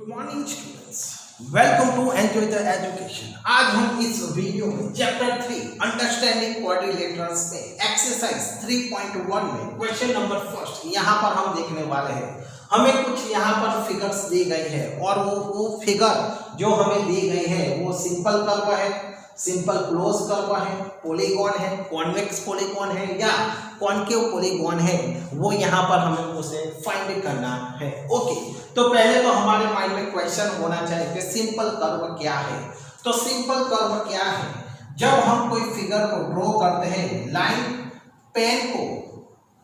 Good morning students, welcome to enjoy the education. आज हम इस वीडियो में चैप्टर 3 अंडरस्टैंडिंग क्वाड्रिलेटरल्स में एक्सरसाइज 3.1 में क्वेश्चन नंबर फर्स्ट यहाँ पर हम देखने वाले हैं। हमें कुछ यहाँ पर फिगर्स दी गई है और वो फिगर जो हमें दी गई है वो सिंपल कर्व है, सिंपल क्लोज कर्व है, पॉलीगॉन है, कॉन्वेक्स पॉलीगॉन है या कॉनकेव पॉलीगॉन है, वो यहाँ पर हमें उसे फाइंड करना है। ओके, तो पहले तो हमारे माइंड में क्वेश्चन होना चाहिए कि सिंपल कर्व क्या है। तो सिंपल कर्व क्या है? जब हम कोई फिगर को ड्रॉ करते हैं, लाइन पेन को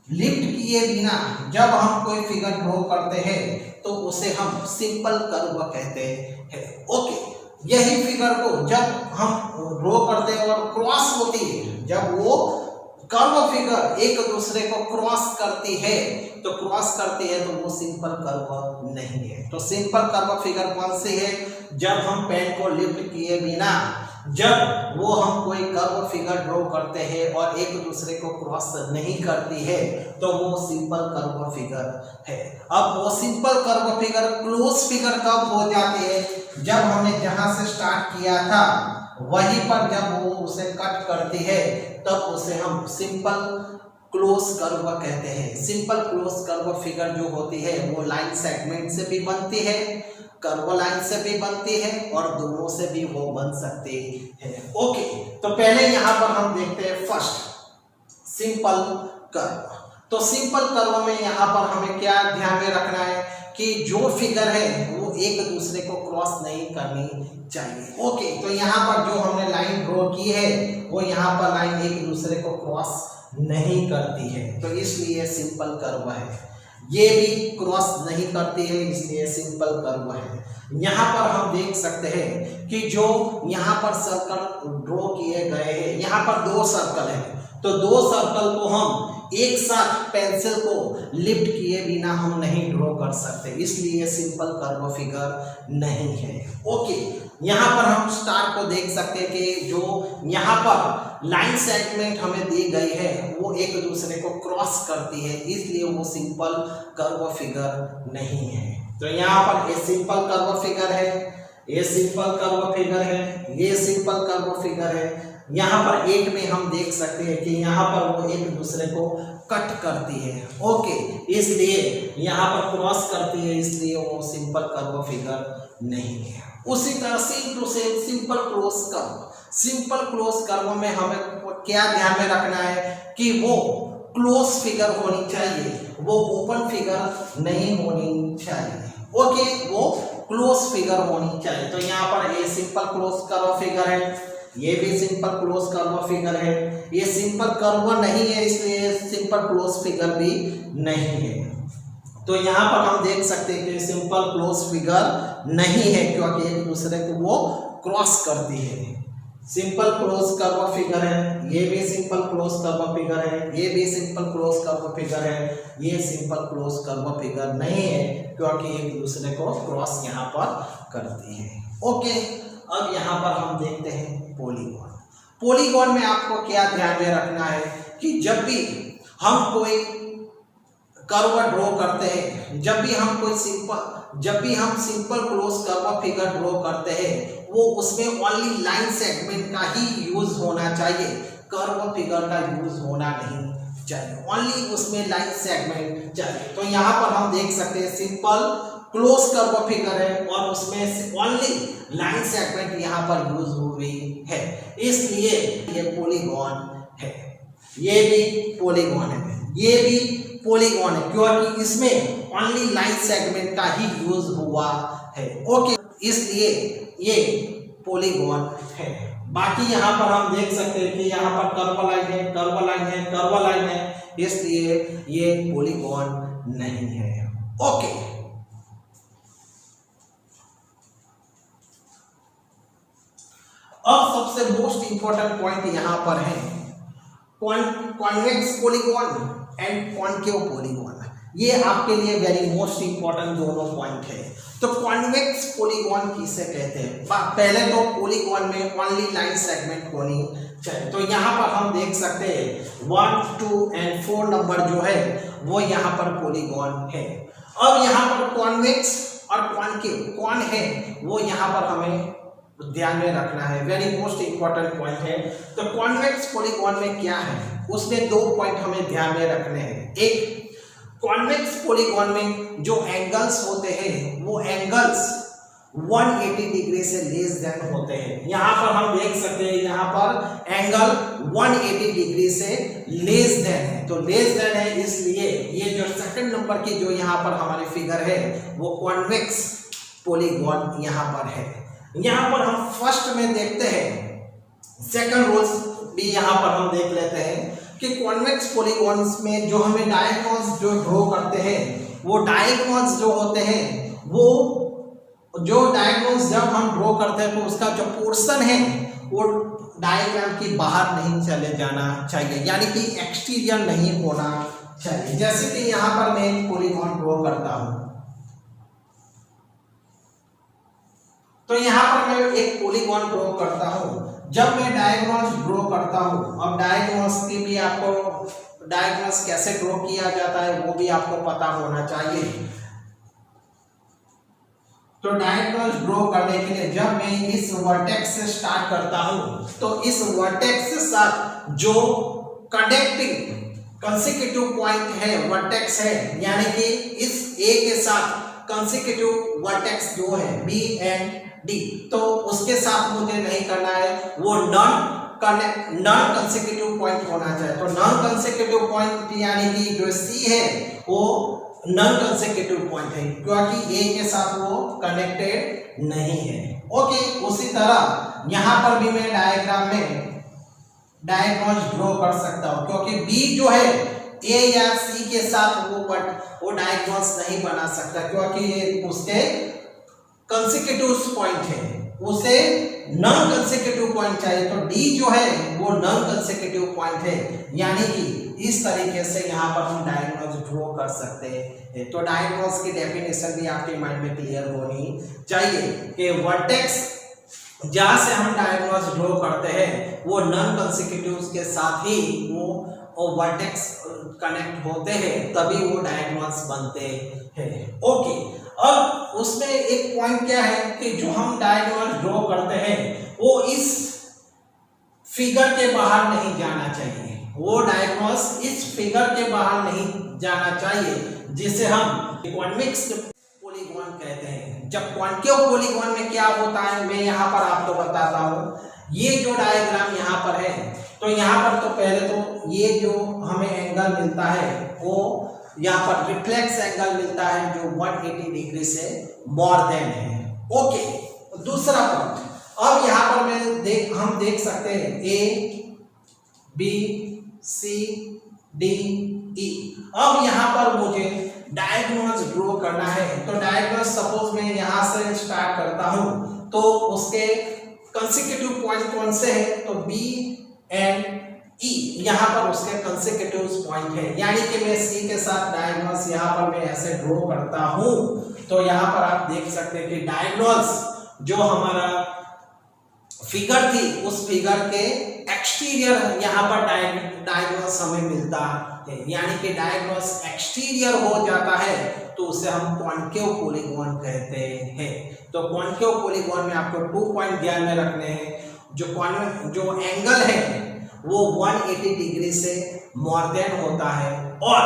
लिफ्ट किए बिना जब हम कोई फिगर ड्रॉ करते हैं तो उसे हम सिंपल कर्व कहते हैं। ओके, यही फिगर को जब हम ड्रॉ करते हैं और क्रॉस होती है, जब वो कर्व फिगर एक दूसरे को क्रॉस करती है तो वो सिंपल कर्व नहीं है। तो सिंपल कर्व फिगर कौन सी है? जब हम पेन को लिफ्ट किए बिना जब वो हम कोई कर्व फिगर ड्रॉ करते हैं और एक दूसरे को क्रॉस नहीं करती है तो वो सिंपल कर्व फिगर है। अब वो simple curve figure close figure कब हो जाती है? जब हमने जहां से स्टार्ट किया था वहीं पर जब वो उसे कट करती है तब उसे हम सिंपल क्लोज कर्व कहते हैं। सिंपल क्लोज कर्व फिगर जो होती है वो लाइन सेगमेंट से भी बनती है, कर्व लाइन से भी बनती है और दोनों से भी वो बन सकती है। ओके, तो पहले यहाँ पर हम देखते हैं फर्स्ट सिंपल कर्व। तो सिंपल कर्व में यहाँ पर हमें क्या ध्यान में रखना है कि जो फिगर है वो एक दूसरे को क्रॉस नहीं करनी चाहिए। ओके, तो यहाँ पर जो हमने लाइन ड्रॉ की है वो यहाँ पर लाइन एक दूसरे को क्रॉस नहीं करती है, तो इसलिए सिंपल कर्व है। ये भी क्रॉस नहीं करती है, इसलिए सिंपल कर्व है। यहाँ पर हम देख सकते हैं कि जो यहाँ पर सर्कल ड्रॉ किए गए हैं, यहाँ पर दो सर्कल है, तो दो सर्कल को हम एक साथ पेंसिल को लिफ्ट किए बिना हम नहीं ड्रॉ कर सकते, इसलिए सिंपल कर्व फिगर नहीं है। ओके, यहाँ पर हम स्टार को देख सकते हैं कि जो यहाँ पर लाइन सेगमेंट हमें दी गई है वो एक दूसरे को क्रॉस करती है, इसलिए वो सिंपल कर्व फिगर नहीं है। तो यहाँ पर ये सिंपल कर्व फिगर है, ये सिंपल कर्व फिगर है, ये सिंपल कर्व फिगर है। यहाँ पर एक में हम देख सकते हैं कि यहाँ पर वो एक दूसरे को कट करती है। ओके, इसलिए यहाँ पर क्रॉस करती है, इसलिए वो सिंपल कर्व फिगर नहीं है। उसी तरह same to same simple close curve. Simple close curve में हमें क्या ध्यान में रखना है कि वो क्लोज फिगर होनी चाहिए, वो ओपन फिगर नहीं होनी चाहिए। ओके, वो क्लोज फिगर होनी चाहिए। तो यहाँ पर ये सिंपल क्लोज कर्व फिगर है, ये भी सिंपल क्लोज कर्व फिगर है। ये सिंपल कर्व नहीं है, इसलिए सिंपल क्लोज फिगर भी नहीं है। तो यहाँ पर हम देख सकते हैं कि सिंपल क्लोज फिगर नहीं है क्योंकि एक दूसरे को वो क्रॉस करती है। सिंपल क्लोज कर्व फिगर है, ये भी सिंपल क्लोज कर्व फिगर है, ये भी सिंपल क्लोज कर्व फिगर है। ये सिंपल क्लोज कर्व फिगर नहीं है क्योंकि एक दूसरे को क्रॉस यहाँ पर करती है। ओके, अब यहाँ पर हम देखते हैं पॉलीगॉन। पॉलीगॉन में आपको क्या ध्यान में रखना है कि जब भी हम कोई कर्व ड्रॉ करते हैं, जब भी हम simple close curve figure draw करते हैं वो उसमें ओनली लाइन सेगमेंट का ही यूज होना चाहिए, कर्व फिगर का यूज होना नहीं चाहिए, ओनली उसमें लाइन सेगमेंट चाहिए। तो यहाँ पर हम देख सकते हैं सिंपल क्लोज कर्व फिगर है और उसमें ओनली लाइन सेगमेंट यहाँ पर यूज हुई है, इसलिए ये पॉलीगॉन है। ये भी पॉलीगॉन है, ये भी पॉलीगॉन है क्योंकि इसमें ओनली लाइन सेगमेंट का ही यूज हुआ है। ओके, इसलिए ये पॉलीगॉन है। बाकी यहाँ पर हम देख सकते हैं कि यहाँ पर कर्व लाइन है, कर्व लाइन है, कर्व लाइन है, इसलिए ये पॉलीगॉन नहीं है। ओके, अब सबसे मोस्ट इंपॉर्टेंट पॉइंट यहाँ पर है convex polygon and concave polygon. ये आपके लिए वेरी मोस्ट इंपॉर्टेंट दोनों पॉइंट है। तो कॉन्वेक्स पॉलीगॉन किसे कहते हैं? पहले तो पॉलीगॉन में ओनली लाइन सेगमेंट होनी चाहिए। तो यहाँ पर हम देख सकते हैं 1, 2 और 4 नंबर जो है वो यहाँ पर पॉलीगॉन है। अब यहाँ पर कॉन्वेक्स और कॉनकेव कौन है वो यहाँ पर हमें ध्यान में रखना है, वेरी मोस्ट इंपॉर्टेंट पॉइंट है। तो कॉन्वेक्स पॉलीगॉन में क्या है, उसमें दो पॉइंट हमें ध्यान में रखने हैं। एक, कॉन्वेक्स पॉलीगॉन में जो एंगल्स होते हैं वो एंगल्स 180 डिग्री से लेस देन होते हैं। यहाँ पर हम देख सकते हैं, यहाँ पर एंगल 180 डिग्री से लेस देन है। तो लेस देन है, इसलिए ये जो सेकंड नंबर की जो यहाँ पर हमारी फिगर है वो कॉन्वेक्स पॉलीगॉन यहाँ पर है। यहाँ पर हम फर्स्ट में देखते हैं, सेकंड रूल्स भी यहाँ पर हम देख लेते हैं कि कॉन्वेक्स पॉलीगॉन्स में जो हमें डायगोनल्स जो ड्रॉ करते हैं वो डायगोनल्स जो होते हैं वो जो डायगोनल्स जब हम ड्रॉ करते हैं तो उसका जो पोर्शन है वो डायग्राम की बाहर नहीं चले जाना चाहिए, यानी कि एक्सटीरियर नहीं होना चाहिए। जैसे कि यहाँ पर मैं एक पॉलीगॉन ड्रॉ करता हूँ, तो यहाँ पर मैं एक पॉलीगॉन ड्रॉ करता हूँ। जब मैं डायगोनल्स ड्रॉ करता हूँ, अब डायगोनल्स की भी आपको डायगोनल्स कैसे ड्रॉ किया जाता है वो भी आपको पता होना चाहिए। तो डायगोनल्स ड्रॉ करने के लिए जब मैं इस वर्टेक्स से स्टार्ट करता हूँ तो इस वर्टेक्स के साथ जो कनेक्टिंग कंसेक्यूटिव पॉइंट है वर्टेक्स है, यानी कि इस ए के साथ कंसेक्यूटिव वर्टेक्स जो है बी एंड डी, तो उसके साथ मुझे नहीं करना है, वो नॉन कंसेक्यूटिव पॉइंट होना चाहिए। तो नॉन कंसेक्यूटिव पॉइंट यानी कि जो सी है वो नॉन कंसेक्यूटिव पॉइंट है क्योंकि ए के साथ वो कनेक्टेड नहीं है। ओके, उसी तरह यहाँ पर भी मैं डायग्राम में डायगोनल्स ड्रॉ कर सकता हूँ क्योंकि बी जो है ए या सी के साथ वो डायगोनल्स नहीं बना सकता क्योंकि ये उसके कंसेक्यूटिव पॉइंट है, उसे नॉन कंसेक्यूटिव पॉइंट चाहिए। तो डी जो है वो नॉन कंसेक्यूटिव पॉइंट है, यानी कि इस तरीके से यहाँ पर हम डायगोनल्स ड्रॉ कर सकते हैं। तो डायगोनल्स की डेफिनेशन भी आपके माइंड में क्लियर होनी चाहिए कि वर्टेक्स जहाँ से हम डायगोनल्स ड्रॉ करते हैं वो नॉन कंसेक्यूटिव के साथ ही वो वर्टेक्स कनेक्ट होते हैं, तभी वो डायगोनल्स बनते हैं। ओके, अब उसमें एक पॉइंट क्या है कि जो हम डायगोनल ड्रॉ करते हैं वो इस फिगर के बाहर नहीं जाना चाहिए, वो डायगोनल्स इस फिगर के बाहर नहीं जाना चाहिए, जिसे हम कॉन्वेक्स पॉलीगॉन कहते हैं। जब कॉन्केव पॉलीगॉन में क्या होता है मैं यहाँ पर आपको बताता हूँ। ये जो डायग्राम यहाँ पर है, तो यहाँ पर तो पहले तो ये जो हमें एंगल मिलता है वो यहाँ पर रिफ्लेक्स एंगल मिलता है जो 180 डिग्री से मोर देन है। ओके, दूसरा पॉइंट, अब यहाँ पर हम देख सकते हैं A B C D E. अब यहाँ पर मुझे डायगोनल्स ड्रॉ करना है, तो डायगोनल्स सपोज मैं यहाँ से स्टार्ट करता हूँ तो उसके कंसेक्यूटिव पॉइंट कौन से हैं, तो बी एंड ई यहाँ पर उसके कंसेक्यूटिव पॉइंट है, यानी कि मैं सी के साथ डायगोनल्स यहाँ पर मैं ऐसे ड्रॉ करता हूँ। तो यहाँ पर आप देख सकते हैं कि डायगोनल्स जो हमारा फिगर थी उस फिगर के एक्सटीरियर यहाँ पर डायगोनल्स हमें मिलता है, यानी कि डायगोनल्स एक्सटीरियर हो जाता है तो उसे हम कॉन्केव पॉलीगॉन कहते हैं। तो कॉन्केव पॉलीगॉन में आपको 2 पॉइंट ध्यान में रखने हैं। जो एंगल है वो 180 डिग्री से मोर देन होता है और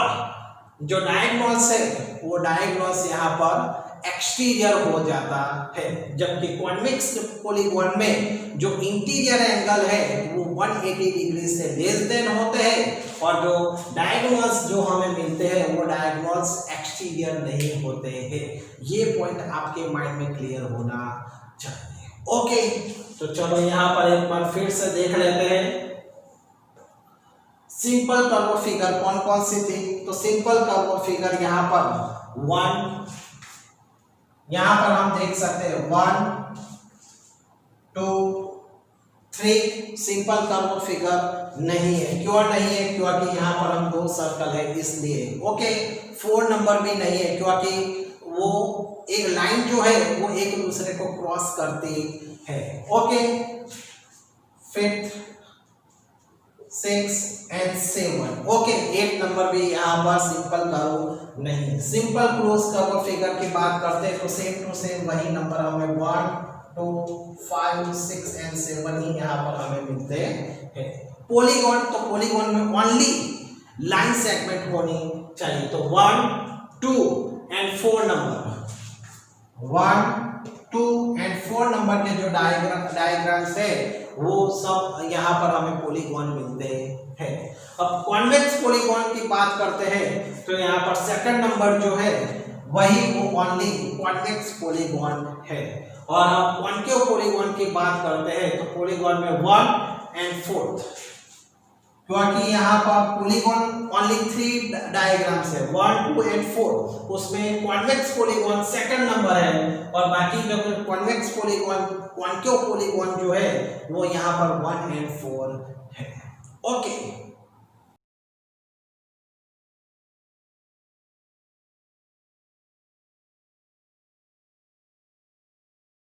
जो डायगोनल्स है वो डायगोनल्स यहाँ पर एक्सटीरियर हो जाता है, जबकि कॉन्वेक्स पॉलीगॉन में जो इंटीरियर एंगल है वो 180 डिग्री से लेस देन होते हैं और जो डायगोनल्स जो हमें मिलते हैं वो डायगोनल्स एक्सटीरियर नहीं होते हैं। ये पॉइंट आपके माइंड में क्लियर होना चाहिए। ओके, तो चलो यहाँ पर एक बार फिर से देख लेते हैं सिंपल कर्व फिगर कौन कौन सी थी। तो सिंपल कर्व फिगर यहाँ पर 1, यहाँ पर हम देख सकते हैं 1 2 3 सिंपल कर्व फिगर नहीं है। क्यों नहीं है, क्योंकि यहाँ पर हम 2 सर्कल है इसलिए। ओके, 4 नंबर भी नहीं है क्योंकि वो एक लाइन जो है वो एक दूसरे को क्रॉस करती है। Okay, 5th 6 and 7। Okay, 8 number भी यहाँ पर सिंपल करो नहीं, सिंपल क्लोज कर्व फिगर की बात करते हैं तो सेम टू सेम वही नंबर हमें 1 2 5 6 एंड 7 ही यहाँ पर हमें मिलते हैं। पॉलीगॉन, तो पॉलीगॉन में ओनली लाइन सेगमेंट होनी चाहिए, तो 1 2 एंड 4 नंबर, 1 2 एंड 4 नंबर के जो डायग्राम्स है वो सब यहाँ पर हमें पॉलीगॉन मिलते हैं। अब कॉन्वेक्स पॉलीगॉन की बात करते हैं तो यहाँ पर सेकंड नंबर जो है वही वो ओनली कॉन्वेक्स पॉलीगॉन है। और अब कॉन्केव पॉलीगॉन की बात करते हैं तो पॉलीगॉन में 1 एंड 4, क्योंकि यहाँ पर पॉलीगॉन ओनली 3 डायग्राम्स है 1 2 एंड 4, उसमें कॉन्वेक्स पॉलीगॉन सेकंड नंबर है और बाकी जो कॉन्वेक्स पॉलीगॉन कॉन्केव पॉलीगॉन जो है वो यहाँ पर 1 एंड 4 है। ओके।